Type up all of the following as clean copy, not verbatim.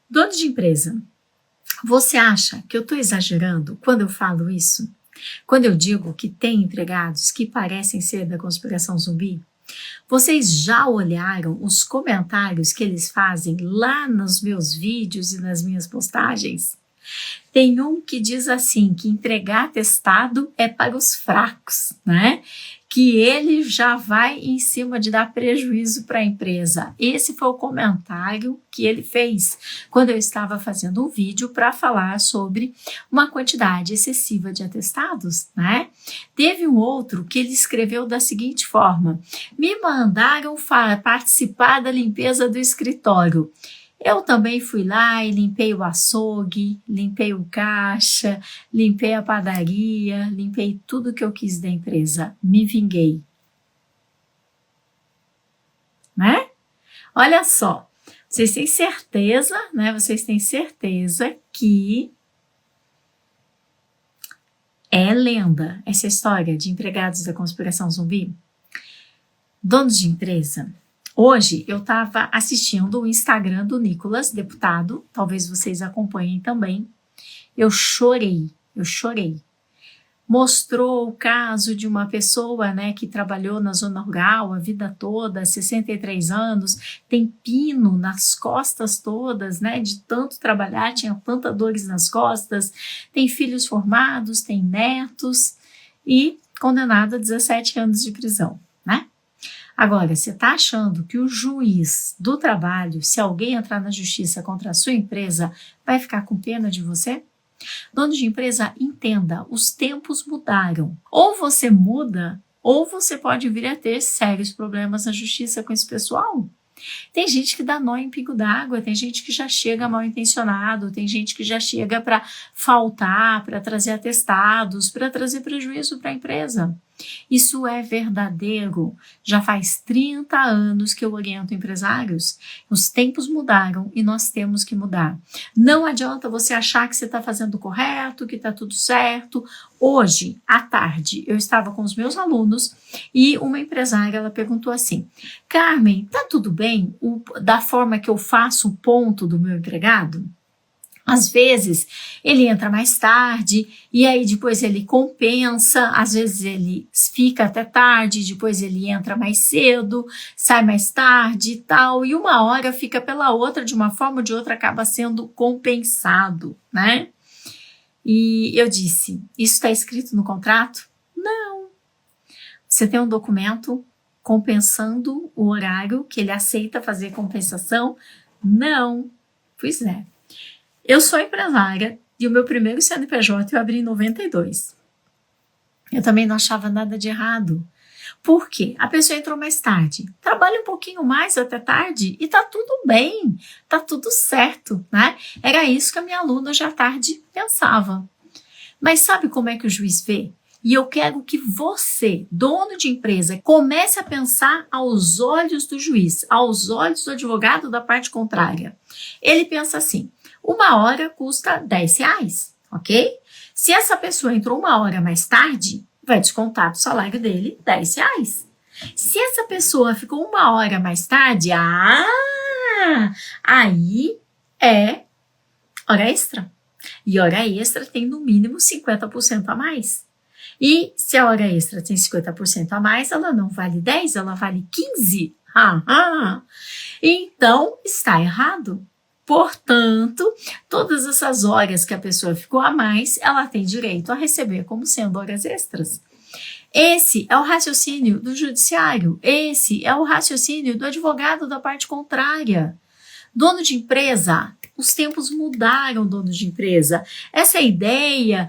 Dono de empresa, você acha que eu estou exagerando quando eu falo isso? Quando eu digo que tem empregados que parecem ser da conspiração zumbi? Vocês já olharam os comentários que eles fazem lá nos meus vídeos e nas minhas postagens? Tem um que diz assim, que entregar atestado é para os fracos, né? Que ele já vai em cima de dar prejuízo para a empresa. Esse foi o comentário que ele fez quando eu estava fazendo um vídeo para falar sobre uma quantidade excessiva de atestados, né? Teve um outro que ele escreveu da seguinte forma: me mandaram participar da limpeza do escritório. Eu também fui lá e limpei o açougue, limpei o caixa, limpei a padaria, limpei tudo que eu quis da empresa. Me vinguei. Né? Olha só, vocês têm certeza, né? Vocês têm certeza que é lenda essa história de empregados da conspiração zumbi? Donos de empresa. Hoje eu estava assistindo o Instagram do Nicolas, deputado, talvez vocês acompanhem também. Eu chorei. Mostrou o caso de uma pessoa, né, que trabalhou na zona rural a vida toda, 63 anos, tem pino nas costas todas, né, de tanto trabalhar, tinha tantas dores nas costas, tem filhos formados, tem netos e condenado a 17 anos de prisão, né? Agora, você está achando que o juiz do trabalho, se alguém entrar na justiça contra a sua empresa, vai ficar com pena de você? Dono de empresa, entenda, os tempos mudaram. Ou você muda, ou você pode vir a ter sérios problemas na justiça com esse pessoal. Tem gente que dá nó em pingo d'água, tem gente que já chega mal intencionado, tem gente que já chega para faltar, para trazer atestados, para trazer prejuízo para a empresa. Isso é verdadeiro. Já faz 30 anos que eu oriento empresários. Os tempos mudaram e nós temos que mudar. Não adianta você achar que você está fazendo correto, que está tudo certo. Hoje, à tarde, eu estava com os meus alunos e uma empresária, ela perguntou assim: Carmen, tá tudo bem da forma que eu faço o ponto do meu empregado? Às vezes ele entra mais tarde e aí depois ele compensa, às vezes ele fica até tarde, depois ele entra mais cedo, sai mais tarde e tal, e uma hora fica pela outra, de uma forma ou de outra acaba sendo compensado, né? E eu disse, isso está escrito no contrato? Não. Você tem um documento compensando o horário que ele aceita fazer compensação? Não. Pois é. Eu sou empresária e o meu primeiro CNPJ eu abri em 92. Eu também não achava nada de errado. Por quê? A pessoa entrou mais tarde, trabalha um pouquinho mais até tarde e tá tudo bem, tá tudo certo, né? Era isso que a minha aluna já à tarde pensava. Mas sabe como é que o juiz vê? E eu quero que você, dono de empresa, comece a pensar aos olhos do juiz, aos olhos do advogado da parte contrária. Ele pensa assim: uma hora custa R$10, ok? Se essa pessoa entrou uma hora mais tarde, vai descontar do salário dele R$10. Se essa pessoa ficou uma hora mais tarde, aí é hora extra. E hora extra tem no mínimo 50% a mais. E se a hora extra tem 50% a mais, ela não vale 10, ela vale 15. Então, está errado. Portanto, todas essas horas que a pessoa ficou a mais, ela tem direito a receber como sendo horas extras. Esse é o raciocínio do judiciário, esse é o raciocínio do advogado da parte contrária. Dono de empresa, os tempos mudaram, dono de empresa. Essa ideia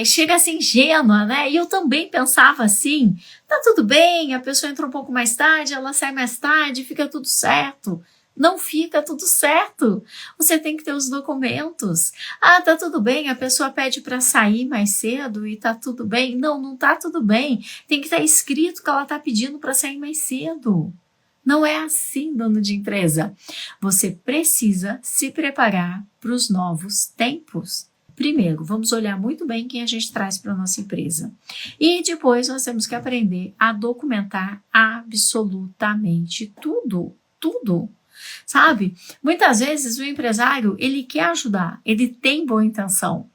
chega a ser ingênua, né? E eu também pensava assim, tá tudo bem, a pessoa entra um pouco mais tarde, ela sai mais tarde, fica tudo certo. Não fica tudo certo. Você tem que ter os documentos. Tá tudo bem, a pessoa pede para sair mais cedo e tá tudo bem. Não tá tudo bem. Tem que estar escrito que ela tá pedindo para sair mais cedo. Não é assim, dono de empresa. Você precisa se preparar para os novos tempos. Primeiro, vamos olhar muito bem quem a gente traz para a nossa empresa. E depois nós temos que aprender a documentar absolutamente tudo. sabe? Muitas vezes o empresário, ele quer ajudar, ele tem boa intenção,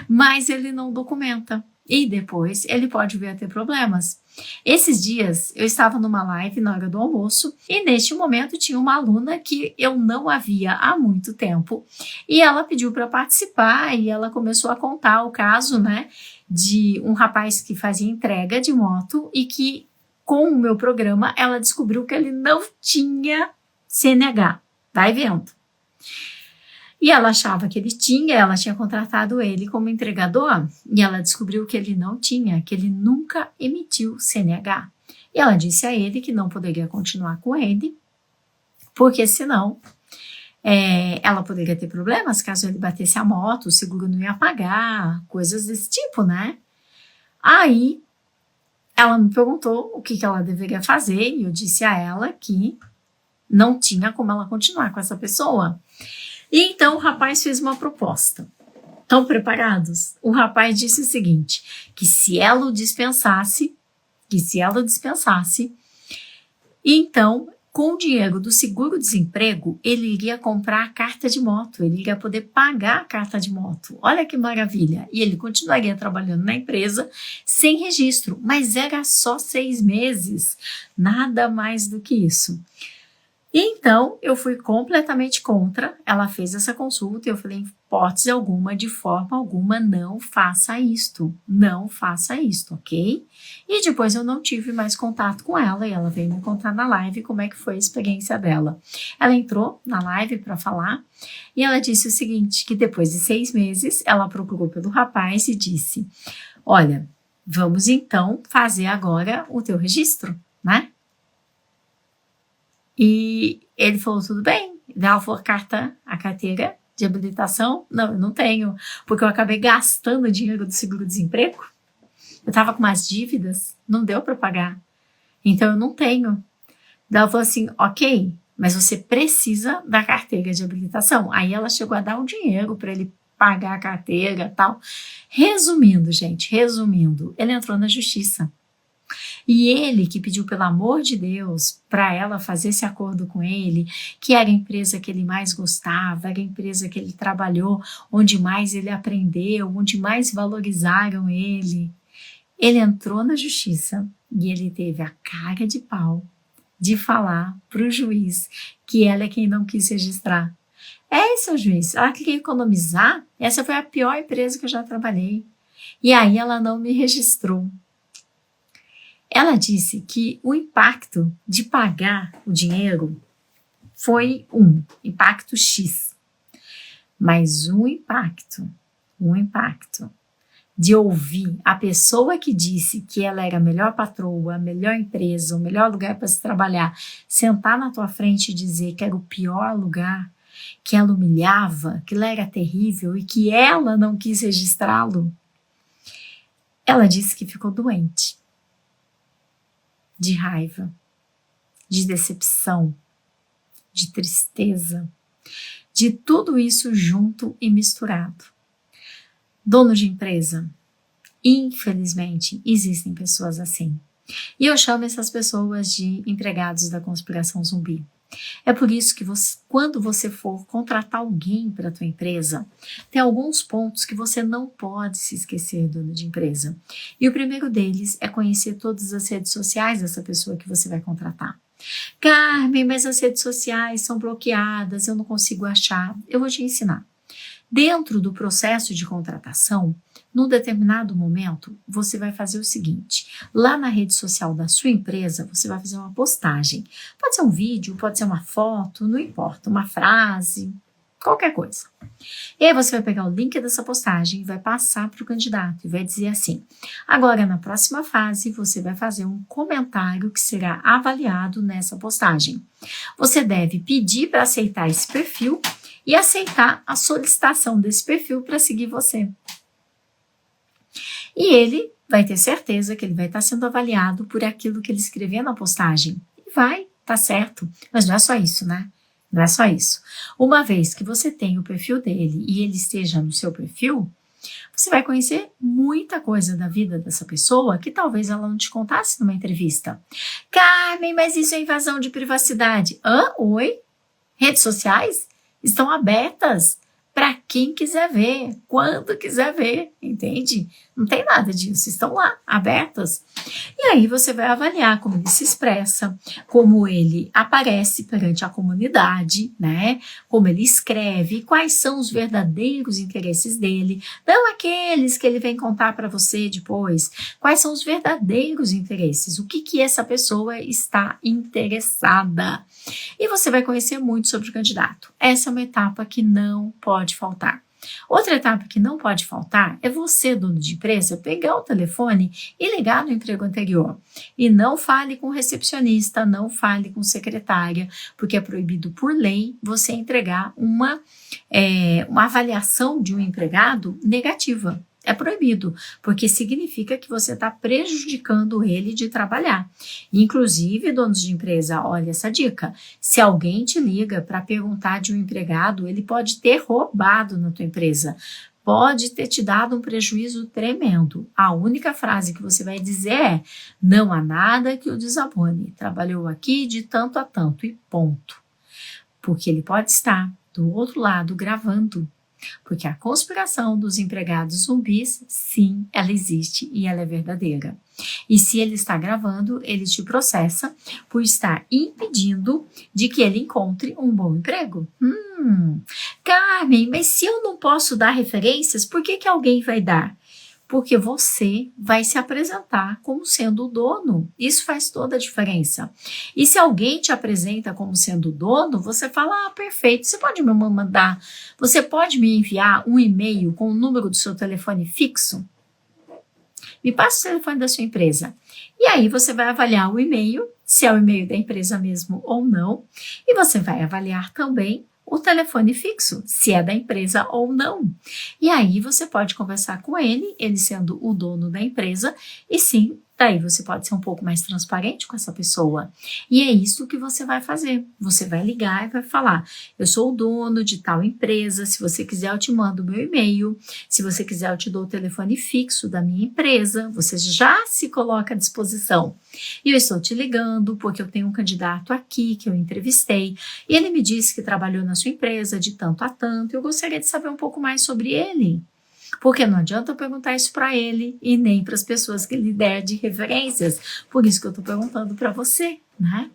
mas ele não documenta e depois ele pode vir a ter problemas. Esses dias eu estava numa live na hora do almoço e neste momento tinha uma aluna que eu não a via há muito tempo e ela pediu para participar e ela começou a contar o caso, né, de um rapaz que fazia entrega de moto e que com o meu programa ela descobriu que ele não tinha CNH, vai vendo. E ela achava que ele tinha, ela tinha contratado ele como entregador e ela descobriu que ele não tinha, que ele nunca emitiu CNH. E ela disse a ele que não poderia continuar com ele, porque senão ela poderia ter problemas caso ele batesse a moto, o seguro não ia pagar, coisas desse tipo, né? Aí ela me perguntou o que ela deveria fazer e eu disse a ela que não tinha como ela continuar com essa pessoa. E então o rapaz fez uma proposta. Estão preparados? O rapaz disse o seguinte, que se ela o dispensasse, então, com o dinheiro do seguro-desemprego, ele iria comprar a carta de moto, ele iria poder pagar a carta de moto. Olha que maravilha! E ele continuaria trabalhando na empresa sem registro, mas era só 6 meses, nada mais do que isso. Então, eu fui completamente contra, ela fez essa consulta e eu falei, em hipótese alguma, de forma alguma, não faça isto, ok? E depois eu não tive mais contato com ela e ela veio me contar na live como é que foi a experiência dela. Ela entrou na live para falar e ela disse o seguinte, que depois de 6 meses, ela procurou pelo rapaz e disse, olha, vamos então fazer agora o teu registro, né? E ele falou, tudo bem. Ela falou, a carteira de habilitação? Não, eu não tenho, porque eu acabei gastando dinheiro do seguro-desemprego. Eu estava com umas dívidas, não deu para pagar. Então, eu não tenho. Ela falou assim, ok, mas você precisa da carteira de habilitação. Aí ela chegou a dar o dinheiro para ele pagar a carteira e tal. Resumindo, gente, ele entrou na justiça. E ele que pediu, pelo amor de Deus, para ela fazer esse acordo com ele, que era a empresa que ele mais gostava, era a empresa que ele trabalhou, onde mais ele aprendeu, onde mais valorizaram ele. Ele entrou na justiça e ele teve a cara de pau de falar para o juiz que ela é quem não quis registrar. Seu juiz, ela queria economizar, essa foi a pior empresa que eu já trabalhei. E aí ela não me registrou. Ela disse que o impacto de pagar o dinheiro foi impacto X, mas um impacto de ouvir a pessoa que disse que ela era a melhor patroa, a melhor empresa, o melhor lugar para se trabalhar, sentar na tua frente e dizer que era o pior lugar, que ela humilhava, que ela era terrível e que ela não quis registrá-lo. Ela disse que ficou doente. De raiva, de decepção, de tristeza, de tudo isso junto e misturado. Dono de empresa, infelizmente, existem pessoas assim. E eu chamo essas pessoas de empregados da conspiração zumbi. É por isso que quando você for contratar alguém para a tua empresa, tem alguns pontos que você não pode se esquecer, dono de empresa. E o primeiro deles é conhecer todas as redes sociais dessa pessoa que você vai contratar. Carmen, mas as redes sociais são bloqueadas, eu não consigo achar. Eu vou te ensinar. Dentro do processo de contratação, num determinado momento, você vai fazer o seguinte, lá na rede social da sua empresa, você vai fazer uma postagem. Pode ser um vídeo, pode ser uma foto, não importa, uma frase, qualquer coisa. E aí você vai pegar o link dessa postagem e vai passar para o candidato e vai dizer assim, agora na próxima fase você vai fazer um comentário que será avaliado nessa postagem. Você deve pedir para aceitar esse perfil e aceitar a solicitação desse perfil para seguir você. E ele vai ter certeza que ele vai estar sendo avaliado por aquilo que ele escreveu na postagem. E vai, tá certo. Mas não é só isso, né? Não é só isso. Uma vez que você tem o perfil dele e ele esteja no seu perfil, você vai conhecer muita coisa da vida dessa pessoa que talvez ela não te contasse numa entrevista. Carmen, mas isso é invasão de privacidade. Oi? Redes sociais estão abertas para quem quiser ver, quando quiser ver, entende? Não tem nada disso, estão lá, abertas. E aí você vai avaliar como ele se expressa, como ele aparece perante a comunidade, né? Como ele escreve, quais são os verdadeiros interesses dele, não aqueles que ele vem contar para você depois. Quais são os verdadeiros interesses? O que essa pessoa está interessada? E você vai conhecer muito sobre o candidato. Essa é uma etapa que não pode faltar. Outra etapa que não pode faltar é você, dono de empresa, pegar o telefone e ligar no emprego anterior. E não fale com recepcionista, não fale com secretária, porque é proibido por lei você entregar uma avaliação de um empregado negativa. É proibido, porque significa que você está prejudicando ele de trabalhar. Inclusive, donos de empresa, olha essa dica. Se alguém te liga para perguntar de um empregado, ele pode ter roubado na tua empresa. Pode ter te dado um prejuízo tremendo. A única frase que você vai dizer é: não há nada que o desabone. Trabalhou aqui de tanto a tanto e ponto. Porque ele pode estar do outro lado gravando. Porque a conspiração dos empregados zumbis, sim, ela existe e ela é verdadeira. E se ele está gravando, ele te processa por estar impedindo de que ele encontre um bom emprego. Carmen, mas se eu não posso dar referências, por que alguém vai dar? Porque você vai se apresentar como sendo o dono. Isso faz toda a diferença. E se alguém te apresenta como sendo o dono, você fala: perfeito, você pode me enviar um e-mail com o número do seu telefone fixo? Me passa o telefone da sua empresa. E aí você vai avaliar o e-mail, se é o e-mail da empresa mesmo ou não. E você vai avaliar também o telefone fixo, se é da empresa ou não. E aí você pode conversar com ele sendo o dono da empresa, e sim, daí você pode ser um pouco mais transparente com essa pessoa. E é isso que você vai fazer. Você vai ligar e vai falar: eu sou o dono de tal empresa, se você quiser eu te mando o meu e-mail, se você quiser eu te dou o telefone fixo da minha empresa, você já se coloca à disposição. E eu estou te ligando porque eu tenho um candidato aqui que eu entrevistei, e ele me disse que trabalhou na sua empresa de tanto a tanto, eu gostaria de saber um pouco mais sobre ele. Porque não adianta eu perguntar isso para ele e nem para as pessoas que ele der de referências. Por isso que eu estou perguntando para você, né?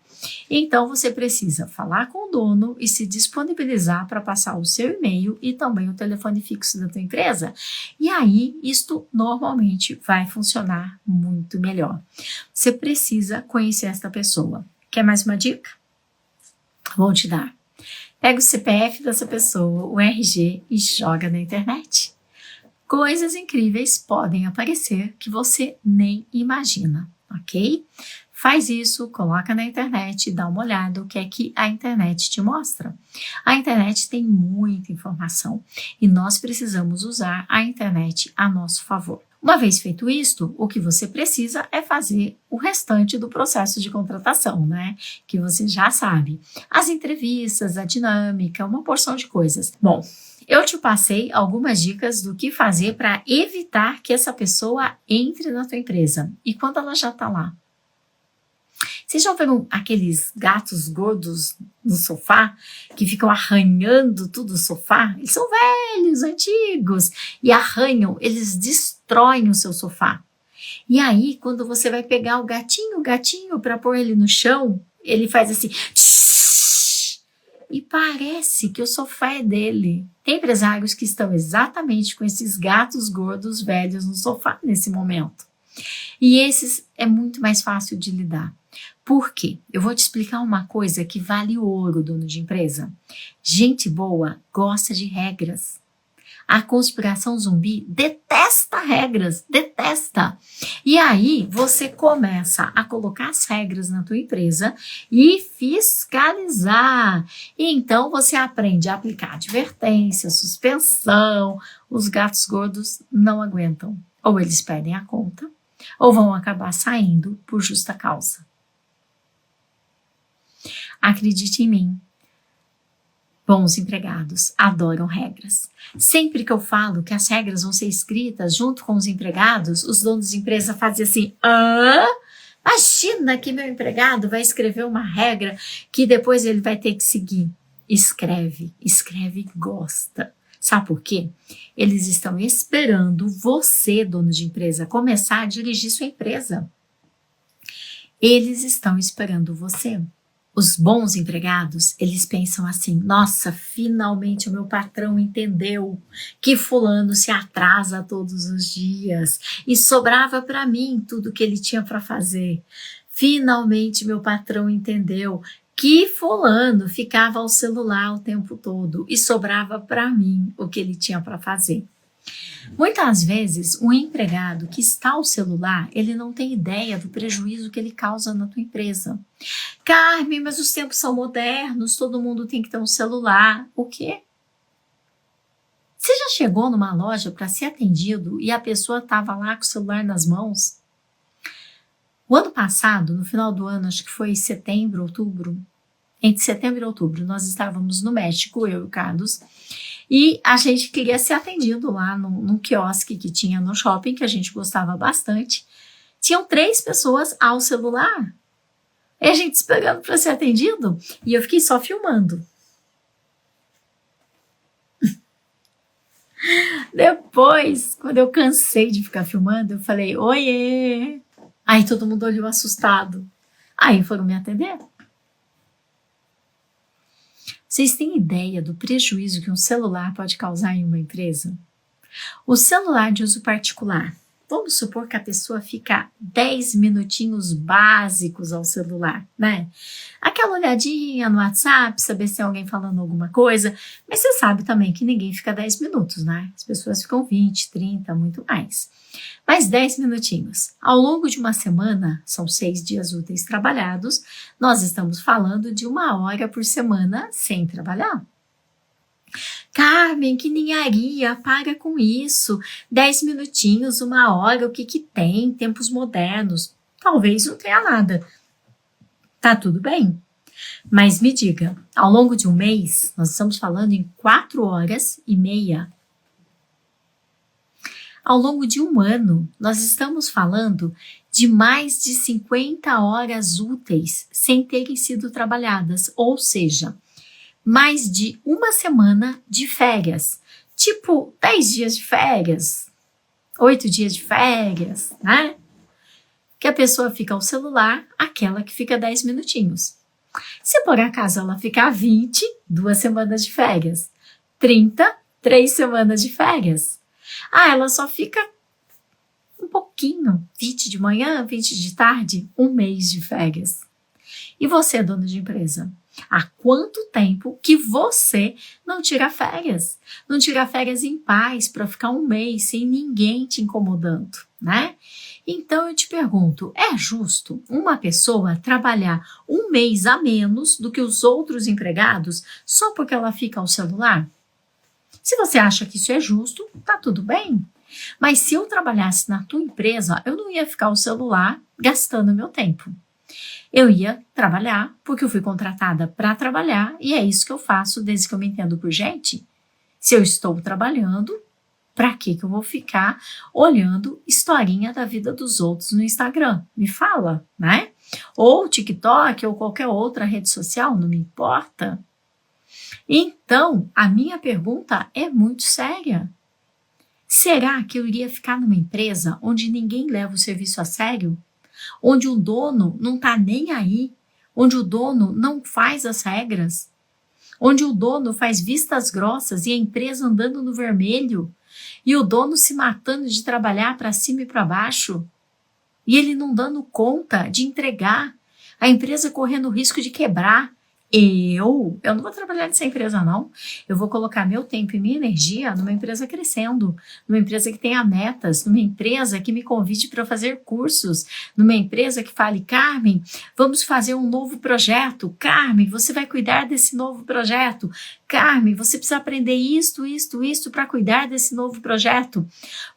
Então, você precisa falar com o dono e se disponibilizar para passar o seu e-mail e também o telefone fixo da tua empresa. E aí, isto normalmente vai funcionar muito melhor. Você precisa conhecer esta pessoa. Quer mais uma dica? Vou te dar. Pega o CPF dessa pessoa, o RG e joga na internet. Coisas incríveis podem aparecer que você nem imagina, ok? Faz isso, coloca na internet, dá uma olhada o que é que a internet te mostra. A internet tem muita informação e nós precisamos usar a internet a nosso favor. Uma vez feito isto, o que você precisa é fazer o restante do processo de contratação, né? Que você já sabe. As entrevistas, a dinâmica, uma porção de coisas. Bom, eu te passei algumas dicas do que fazer para evitar que essa pessoa entre na tua empresa. E quando ela já está lá? Vocês já viram aqueles gatos gordos no sofá que ficam arranhando tudo o sofá? Eles são velhos, antigos e arranham, eles destroem o seu sofá. E aí, quando você vai pegar o gatinho para pôr ele no chão, ele faz assim... E parece que o sofá é dele. Tem empresários que estão exatamente com esses gatos gordos velhos no sofá nesse momento. E esses é muito mais fácil de lidar. Por quê? Eu vou te explicar uma coisa que vale ouro, dono de empresa. Gente boa gosta de regras. A conspiração zumbi detesta regras, detesta. E aí você começa a colocar as regras na tua empresa e fiscalizar. E então você aprende a aplicar advertência, suspensão. Os gatos gordos não aguentam. Ou eles perdem a conta, ou vão acabar saindo por justa causa. Acredite em mim. Bons empregados adoram regras. Sempre que eu falo que as regras vão ser escritas junto com os empregados, os donos de empresa fazem assim: imagina que meu empregado vai escrever uma regra que depois ele vai ter que seguir. Escreve, escreve gosta. Sabe por quê? Eles estão esperando você, dono de empresa, começar a dirigir sua empresa. Eles estão esperando você. Os bons empregados, eles pensam assim: nossa, finalmente o meu patrão entendeu que fulano se atrasa todos os dias e sobrava para mim tudo que ele tinha para fazer. Finalmente meu patrão entendeu que fulano ficava ao celular o tempo todo e sobrava para mim o que ele tinha para fazer. Muitas vezes, o empregado que está ao celular, ele não tem ideia do prejuízo que ele causa na tua empresa. Carmen, mas os tempos são modernos, todo mundo tem que ter um celular. O quê? Você já chegou numa loja para ser atendido e a pessoa estava lá com o celular nas mãos? O ano passado, no final do ano, acho que foi setembro, outubro, entre setembro e outubro, nós estávamos no México, eu e o Carlos, e a gente queria ser atendido lá num quiosque que tinha no shopping, que a gente gostava bastante. Tinham 3 pessoas ao celular. E a gente esperando para ser atendido. E eu fiquei só filmando. Depois, quando eu cansei de ficar filmando, eu falei, oiê. Aí todo mundo olhou assustado. Aí foram me atender. Vocês têm ideia do prejuízo que um celular pode causar em uma empresa? O celular de uso particular. Vamos supor que a pessoa fica 10 minutinhos básicos ao celular, né? Aquela olhadinha no WhatsApp, saber se tem alguém falando alguma coisa. Mas você sabe também que ninguém fica 10 minutos, né? As pessoas ficam 20, 30, muito mais. Mas 10 minutinhos. Ao longo de uma semana, são 6 dias úteis trabalhados, nós estamos falando de 1 hora por semana sem trabalhar. Carmen, que ninharia, para com isso. 10 minutinhos, 1 hora, o que tem? Tempos modernos. Talvez não tenha nada. Tá tudo bem. Mas me diga, ao longo de um mês, nós estamos falando em 4 horas e meia. Ao longo de um ano, nós estamos falando de mais de 50 horas úteis sem terem sido trabalhadas, ou seja, mais de 1 semana de férias, tipo 10 dias de férias, 8 dias de férias, né? Que a pessoa fica ao celular, aquela que fica 10 minutinhos. Se por acaso ela ficar 20, 2 semanas de férias, 30, 3 semanas de férias. Ela só fica um pouquinho, 20 de manhã, 20 de tarde, 1 mês de férias. E você, dono de empresa? Há quanto tempo que você não tira férias? Não tira férias em paz para ficar 1 mês sem ninguém te incomodando, né? Então eu te pergunto, é justo uma pessoa trabalhar 1 mês a menos do que os outros empregados só porque ela fica ao celular? Se você acha que isso é justo, tá tudo bem. Mas se eu trabalhasse na tua empresa, eu não ia ficar ao celular gastando meu tempo. Eu ia trabalhar porque eu fui contratada para trabalhar e é isso que eu faço desde que eu me entendo por gente. Se eu estou trabalhando, para que eu vou ficar olhando historinha da vida dos outros no Instagram? Me fala, né? Ou TikTok ou qualquer outra rede social, não me importa. Então, a minha pergunta é muito séria. Será que eu iria ficar numa empresa onde ninguém leva o serviço a sério? Onde o dono não está nem aí, onde o dono não faz as regras, onde o dono faz vistas grossas e a empresa andando no vermelho, e o dono se matando de trabalhar para cima e para baixo, e ele não dando conta de entregar, a empresa correndo o risco de quebrar. Eu não vou trabalhar nessa empresa, não. Eu vou colocar meu tempo e minha energia numa empresa crescendo, numa empresa que tenha metas, numa empresa que me convide para fazer cursos, numa empresa que fale, Carmen, vamos fazer um novo projeto. Carmen, você vai cuidar desse novo projeto. Carmen, você precisa aprender isto para cuidar desse novo projeto.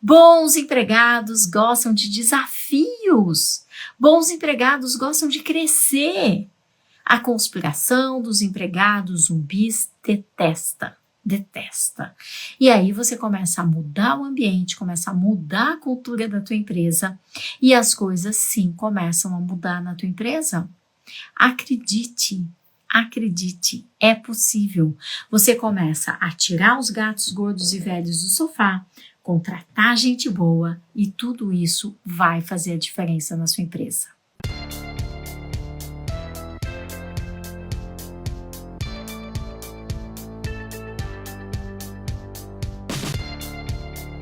Bons empregados gostam de desafios. Bons empregados gostam de crescer. A conspiração dos empregados zumbis detesta. E aí você começa a mudar o ambiente, começa a mudar a cultura da tua empresa e as coisas sim começam a mudar na tua empresa. Acredite, acredite, é possível. Você começa a tirar os gatos gordos e velhos do sofá, contratar gente boa e tudo isso vai fazer a diferença na sua empresa.